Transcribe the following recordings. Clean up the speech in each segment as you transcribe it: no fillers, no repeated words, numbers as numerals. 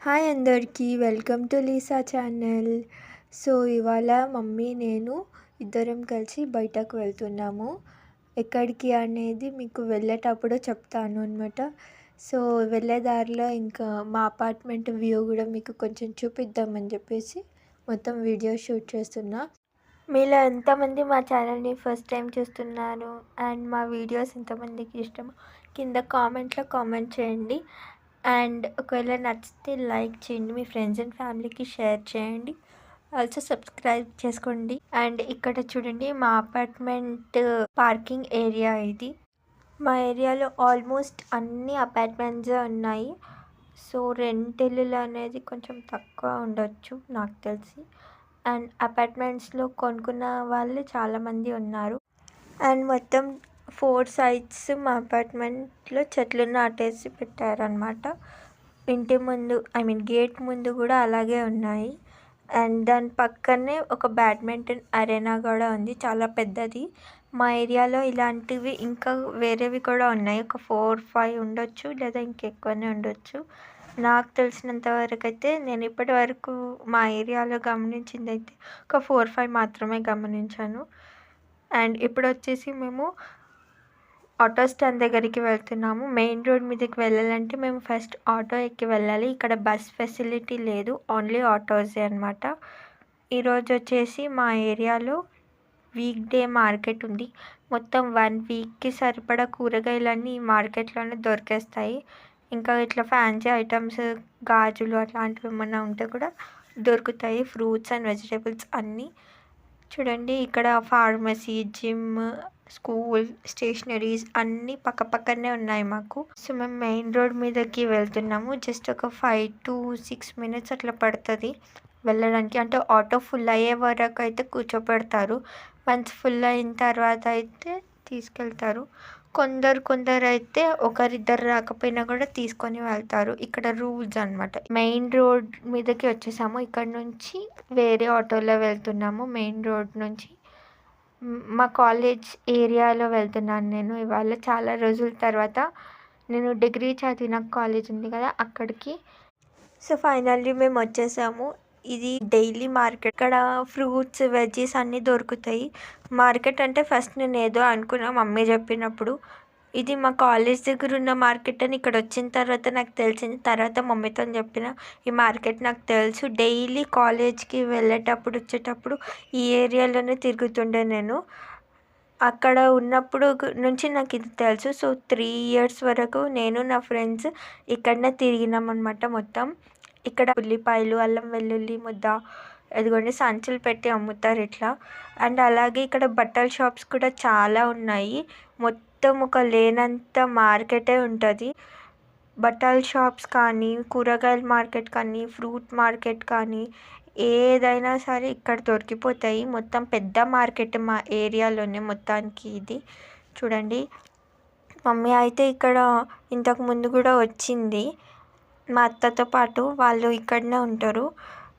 Hi అందరికీ welcome to Lisa channel. So ఇవాళ mummy నేను ఇద్దరం కలిసి బయటకు వెళ్తున్నాము. ఎక్కడికి అనేది మీకు వెళ్ళేటప్పుడు చెప్తాను అనమాట. సో వెళ్ళే దారిలో ఇంకా మా అపార్ట్మెంట్ వ్యూ కూడా మీకు కొంచెం చూపిద్దామని చెప్పేసి మొత్తం వీడియో షూట్ చేస్తున్నా. మీలో ఎంతమంది మా ఛానల్ని ఫస్ట్ టైం చూస్తున్నారు అండ్ మా వీడియోస్ ఎంతమందికి ఇష్టమో కింద కామెంట్లో కామెంట్ చేయండి. అండ్ ఒకవేళ నచ్చితే లైక్ చేయండి, మీ ఫ్రెండ్స్ అండ్ ఫ్యామిలీకి షేర్ చేయండి, ఆల్సో సబ్స్క్రైబ్ చేసుకోండి. అండ్ ఇక్కడ చూడండి మా అపార్ట్మెంట్ పార్కింగ్ ఏరియా ఇది. మా ఏరియాలో ఆల్మోస్ట్ అన్ని అపార్ట్మెంట్స్ ఉన్నాయి. సో రెంటలు అనేది కొంచెం తక్కువ ఉండొచ్చు నాకు తెలిసి. అండ్ అపార్ట్మెంట్స్లో కొనుక్కున్న వాళ్ళు చాలామంది ఉన్నారు. అండ్ మొత్తం 4 సైడ్స్ మా అపార్ట్మెంట్లో చెట్లు నాటేసి పెట్టారనమాట. ఇంటి ముందు గేట్ ముందు కూడా అలాగే ఉన్నాయి. అండ్ దాని పక్కనే ఒక బ్యాడ్మింటన్ అరేనా కూడా ఉంది, చాలా పెద్దది. మా ఏరియాలో ఇలాంటివి ఇంకా వేరేవి కూడా ఉన్నాయి, ఒక 4-5 ఉండొచ్చు లేదా ఇంకెక్కువనే ఉండొచ్చు. నాకు తెలిసినంత వరకు అయితే నేను ఇప్పటి వరకు మా ఏరియాలో గమనించింది అయితే ఒక 4-5 మాత్రమే గమనించాను. అండ్ ఇప్పుడు వచ్చేసి మేము ఆటో స్టాండ్ దగ్గరికి వెళ్తున్నాము. మెయిన్ రోడ్ మీదకి వెళ్ళాలంటే మేము ఫస్ట్ ఆటో ఎక్కి వెళ్ళాలి. ఇక్కడ బస్ ఫెసిలిటీ లేదు, ఓన్లీ ఆటోసే అనమాట. ఈరోజు వచ్చేసి మా ఏరియాలో వీక్ డే మార్కెట్ ఉంది. మొత్తం 1 వీక్కి సరిపడా కూరగాయలన్నీ ఈ మార్కెట్లోనే దొరికేస్తాయి. ఇంకా ఇట్లా ఫ్యాన్సీ ఐటమ్స్, గాజులు అట్లాంటివి ఏమన్నా ఉంటే కూడా దొరుకుతాయి. ఫ్రూట్స్ అండ్ వెజిటేబుల్స్ అన్నీ. చూడండి ఇక్కడ ఫార్మసీ, జిమ్, స్కూల్, స్టేషనరీస్ అన్నీ పక్కపక్కనే ఉన్నాయి మాకు. సో మేము మెయిన్ రోడ్ మీదకి వెళ్తున్నాము. జస్ట్ ఒక 5 to 6 minutes అట్లా పడుతుంది వెళ్ళడానికి. అంటే ఆటో ఫుల్ అయ్యే వరకు అయితే కూర్చోపెడతారు. వన్స్ ఫుల్ అయిన తర్వాత అయితే తీసుకెళ్తారు. కొందరు అయితే ఒకరిద్దరు రాకపోయినా కూడా తీసుకొని వెళ్తారు. ఇక్కడ రూల్స్ అనమాట. మెయిన్ రోడ్ మీదకి వచ్చేసాము. ఇక్కడ నుంచి వేరే ఆటోలో వెళ్తున్నాము. మెయిన్ రోడ్ నుంచి మా కాలేజ్ ఏరియాలో వెళ్తున్నాను నేను ఇవాళ. చాలా రోజుల తర్వాత నేను డిగ్రీ చదివిన కాలేజ్ ఉంది కదా అక్కడికి. సో ఫైనల్లీ మేము వచ్చేసాము. ఇది డైలీ మార్కెట్. ఇక్కడ ఫ్రూట్స్, వెజ్జీస్ అన్నీ దొరుకుతాయి. మార్కెట్ అంటే ఫస్ట్ నేను ఏదో అనుకున్నా మమ్మీ చెప్పినప్పుడు. ఇది మా కాలేజ్ దగ్గర ఉన్న మార్కెట్ అని ఇక్కడ వచ్చిన తర్వాత నాకు తెలిసింది. తర్వాత మమ్మీతో చెప్పిన ఈ మార్కెట్ నాకు తెలుసు. డైలీ కాలేజ్కి వెళ్ళేటప్పుడు వచ్చేటప్పుడు ఈ ఏరియాలోనే తిరుగుతుండే నేను. అక్కడ ఉన్నప్పుడు నుంచి నాకు ఇది తెలుసు. సో 3 years వరకు నేను నా ఫ్రెండ్స్ ఇక్కడనే తిరిగినాం అనమాట మొత్తం. ఇక్కడ ఉల్లిపాయలు, అల్లం వెల్లుల్లి ముద్ద, ఇదిగోండి సంచులు పెట్టి అమ్ముతారు ఇట్లా. అండ్ అలాగే ఇక్కడ బట్టల షాప్స్ కూడా చాలా ఉన్నాయి. మొత్తం ఒక లేనంత మార్కెటే ఉంటుంది. బట్టల షాప్స్ కానీ, కూరగాయల మార్కెట్ కానీ, ఫ్రూట్ మార్కెట్ కానీ ఏదైనా సరే ఇక్కడ దొరికిపోతాయి. మొత్తం పెద్ద మార్కెట్ మా ఏరియాలోనే మొత్తానికి ఇది. చూడండి మమ్మీ అయితే ఇక్కడ ఇంతకు ముందు కూడా వచ్చింది మా అత్తతో పాటు. వాళ్ళు ఇక్కడనే ఉంటారు.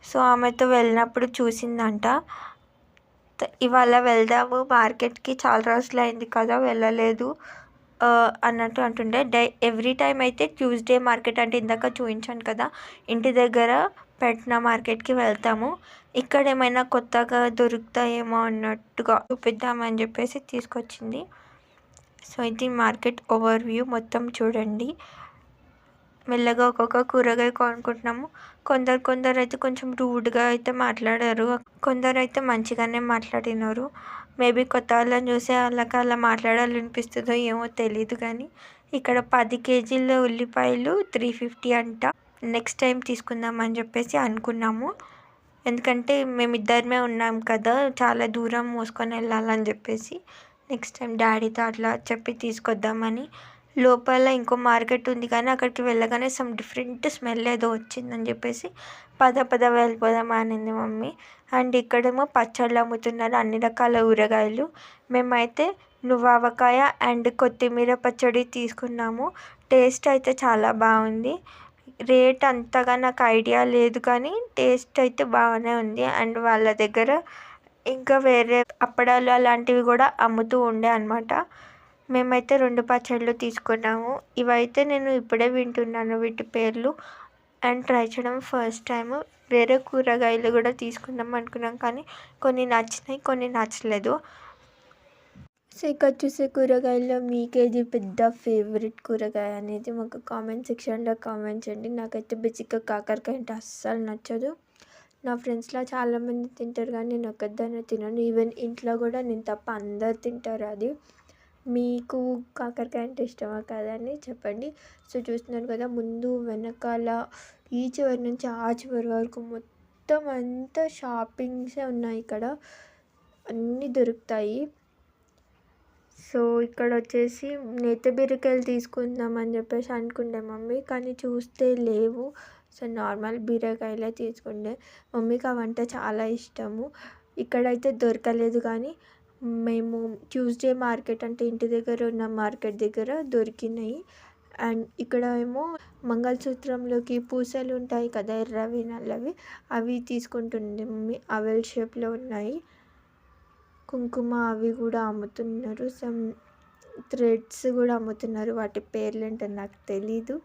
సో ఆమెతో వెళ్ళినప్పుడు చూసిందంట. ఇవాళ వెళ్దాము మార్కెట్కి, చాలా రోజులు అయింది కదా వెళ్ళలేదు అన్నట్టు అంటుండే. ఎవ్రీ టైం అయితే ట్యూస్డే మార్కెట్, అంటే ఇందాక చూపించాను కదా ఇంటి దగ్గర పెట్టిన మార్కెట్కి వెళ్తాము. ఇక్కడ ఏమైనా కొత్తగా దొరుకుతాయేమో అన్నట్టుగా చూపిద్దామని చెప్పేసి తీసుకొచ్చింది. సో ఇది మార్కెట్ ఓవర్ వ్యూ మొత్తం చూడండి. మెల్లగా ఒక్కొక్క కూరగాయ కొనుక్కుంటున్నాము. కొందరు అయితే కొంచెం రూడ్గా అయితే మాట్లాడారు, కొందరు అయితే మంచిగానే మాట్లాడినారు. మేబీ కొత్త వాళ్ళని చూసే వాళ్ళకి అలా మాట్లాడాలనిపిస్తుందో ఏమో తెలీదు. కానీ ఇక్కడ 10 kgs ఉల్లిపాయలు 350 అంట. నెక్స్ట్ టైం తీసుకుందామని చెప్పేసి అనుకున్నాము. ఎందుకంటే మేమిద్దరమే ఉన్నాం కదా, చాలా దూరం మోసుకొని వెళ్ళాలని చెప్పేసి నెక్స్ట్ టైం డాడీతో అట్లా చెప్పి తీసుకొద్దామని. లోపల ఇంకో మార్కెట్ ఉంది కానీ అక్కడికి వెళ్ళగానే సమ్ డిఫరెంట్ స్మెల్ ఏదో వచ్చిందని చెప్పేసి పద వెళ్ళిపోదాం అనింది మమ్మీ. అండ్ ఇక్కడేమో పచ్చళ్ళు అమ్ముతున్నారు, అన్ని రకాల ఊరగాయలు. మేమైతే నువ్వావకాయ అండ్ కొత్తిమీర పచ్చడి తీసుకున్నాము. టేస్ట్ అయితే చాలా బాగుంది. రేట్ అంతగా నాకు ఐడియా లేదు కానీ టేస్ట్ అయితే బాగానే ఉంది. అండ్ వాళ్ళ దగ్గర ఇంకా వేరే అప్పడాలు అలాంటివి కూడా అమ్ముతూ ఉండే అనమాట. మేమైతే 2 పచ్చళ్ళు తీసుకున్నాము. ఇవైతే నేను ఇప్పుడే వింటున్నాను వీటి పేర్లు. అండ్ ట్రై చేయడం ఫస్ట్ టైం. వేరే కూరగాయలు కూడా తీసుకుందాం అనుకున్నాం, కానీ కొన్ని నచ్చినాయి, కొన్ని నచ్చలేదు. సో ఇక్కడ చూసే కూరగాయల్లో మీకేది పెద్ద ఫేవరెట్ కూరగాయ అనేది మాకు కామెంట్ సెక్షన్లో కామెంట్ చేయండి. నాకైతే బేసిక్గా కాకరకాయ అంటే అస్సలు నచ్చదు. నా ఫ్రెండ్స్లో చాలామంది తింటారు, కానీ నేను ఒక్కదాన్నే తినను. ఈవెన్ ఇంట్లో కూడా నేను తప్ప అందరు తింటారు అది. మీకు కాకరకాయ అంటే ఇష్టమా కాదా అని చెప్పండి. సో చూస్తున్నారు కదా, ముందు వెనకాల ఈ చివరి నుంచి ఆ చివరి వరకు మొత్తం అంతా షాపింగ్సే ఉన్నాయి. ఇక్కడ అన్నీ దొరుకుతాయి. సో ఇక్కడ వచ్చేసి నేతి బీరకాయలు తీసుకుందామని చెప్పేసి అనుకుండే మమ్మీ, కానీ చూస్తే లేవు. సో నార్మల్ బీరకాయలే తీసుకుండే. మమ్మీకి అవంటే చాలా ఇష్టము. ఇక్కడైతే దొరకలేదు, కానీ మేము ట్యూస్డే మార్కెట్ అంటే ఇంటి దగ్గర ఉన్న మార్కెట్ దగ్గర దొరికినాయి. అండ్ ఇక్కడ ఏమో మంగళసూత్రంలోకి పూసలు ఉంటాయి కదా, ఎర్రవి నల్లవి, అవి తీసుకుంటుంది మమ్మీ. అవెల్ షేప్లో ఉన్నాయి. కుంకుమ అవి కూడా అమ్ముతున్నారు. సమ్ థ్రెడ్స్ కూడా అమ్ముతున్నారు. వాటి పేర్లు ఏంటో నాకు తెలీదు.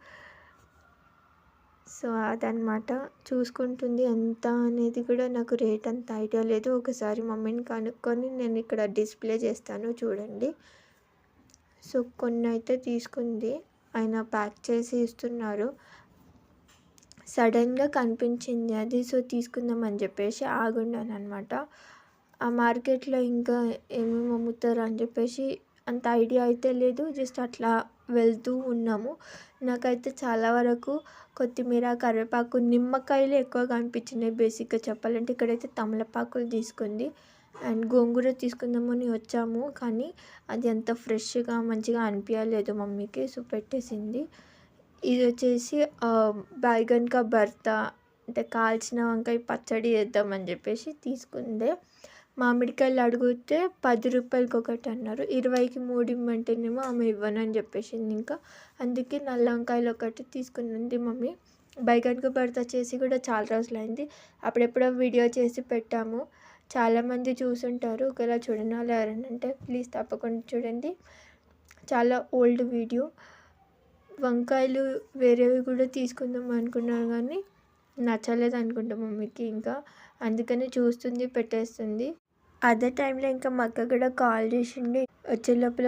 సో అదనమాట చూసుకుంటుంది. ఎంత అనేది కూడా నాకు రేట్ అంత ఐడియా లేదు. ఒకసారి మమ్మీని కనుక్కొని నేను ఇక్కడ డిస్ప్లే చేస్తాను, చూడండి. సో కొన్ని అయితే తీసుకుంది, ఆయన ప్యాక్ చేసి ఇస్తున్నారు. సడన్గా కనిపించింది అది. సో తీసుకుందామని చెప్పేసి ఆగున్నాను అనమాట. ఆ మార్కెట్లో ఇంకా ఏమేమి అమ్ముతారు అని చెప్పేసి అంత ఐడియా అయితే లేదు. జస్ట్ అట్లా వెళ్తూ ఉన్నాము. నాకైతే చాలా వరకు కొత్తిమీర, కరివేపాకు, నిమ్మకాయలు ఎక్కువగా అనిపించినాయి. బేసిక్గా చెప్పాలంటే ఇక్కడైతే తమలపాకులు తీసుకుంది. అండ్ గోంగూర తీసుకుందామని వచ్చాము, కానీ అది అంత ఫ్రెష్గా మంచిగా అనిపించలేదు మమ్మీకి. సో పెట్టేసింది. ఇది వచ్చేసి బైగన్ కా భర్తా అంటే కాల్చిన వంకాయ పచ్చడి చేద్దామని చెప్పేసి తీసుకుందే. మామిడికాయలు అడిగితే 10 రూపాయలకి ఒకటి అన్నారు. 20కి 3 ఇమ్మంటేనేమో ఆమె ఇవ్వనని చెప్పేసింది. ఇంకా అందుకే నల్ల వంకాయలు ఒకటి తీసుకున్నది మమ్మీ. బైగన్గా భర్త చేసి కూడా చాలా రోజులైంది. అప్పుడెప్పుడో వీడియో చేసి పెట్టాము, చాలామంది చూసుంటారు. ఒకవేళ చూడని వాళ్ళు ఎవరైనా అంటే ప్లీజ్ తప్పకుండా చూడండి. చాలా ఓల్డ్ వీడియో. వంకాయలు వేరేవి కూడా తీసుకుందాం అనుకున్నారు, కానీ నచ్చలేదు అనుకుంటా మమ్మీకి. ఇంకా అందుకని చూస్తుంది, పెట్టేస్తుంది. అదే టైంలో ఇంకా మా అక్క కూడా కాల్ చేసిండి, వచ్చే లోపల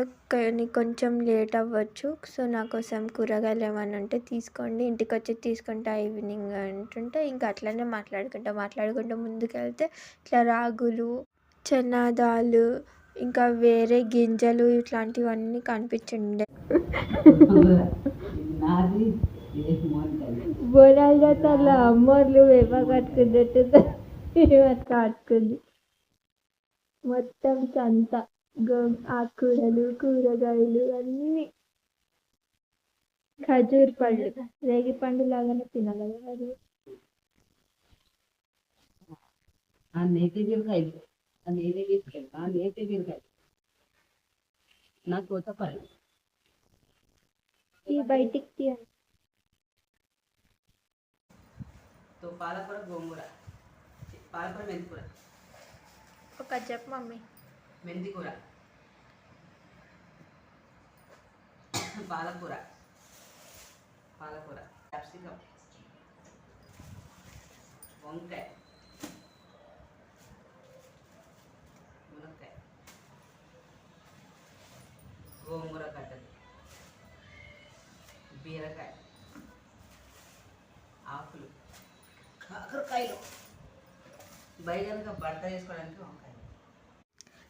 కొంచెం లేట్ అవ్వచ్చు. సో నా కోసం కూరగాయలు ఏమన్నా ఉంటే తీసుకోండి, ఇంటికి వచ్చి తీసుకుంటా ఈవినింగ్ అంటుంటే, ఇంకా అట్లనే మాట్లాడుకుంటూ ముందుకెళ్తే ఇట్లా రాగులు, చనాదాలు, ఇంకా వేరే గింజలు ఇట్లాంటివన్నీ కనిపించిండే. బోనాలు జాతరలో అమ్మోర్లు వేప కట్టుకున్నట్టు కట్టుకుంది. మొత్తం సంత, ఆకుకూరలు, కూరగాయలు అన్నీ. ఖజూర్ పళ్ళు, రేగి పండు లాగానే తినాలి కదా అది. నేతి బీరకాయలు నేనే తీసుకెళ్తా. నేతి బీరకాయలు నాకు కొత్తపల్లి ఈ బయటికి తీయండి. పాలకూర, గోంగూర, పాలకూర, మెంతికూర. ఒక చెప్పు మమ్మీ. మెంతికూర, పాలకూర, క్యాప్సికం, వంకాయ, మునక్కాయ, గోంగూర కట్టలు, బీరకాయ, ఆకులు, కాకరకాయలు, బైగన్గా భర్త చేసుకోవడానికి వంకాయ.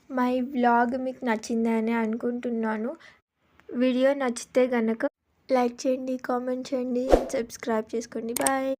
మై వ్లాగ్ మీకు నచ్చిందని అనుకుంటున్నాను. వీడియో నచ్చితే కనుక లైక్ చేయండి, కామెంట్ చేయండి, సబ్స్క్రైబ్ చేసుకోండి. బాయ్.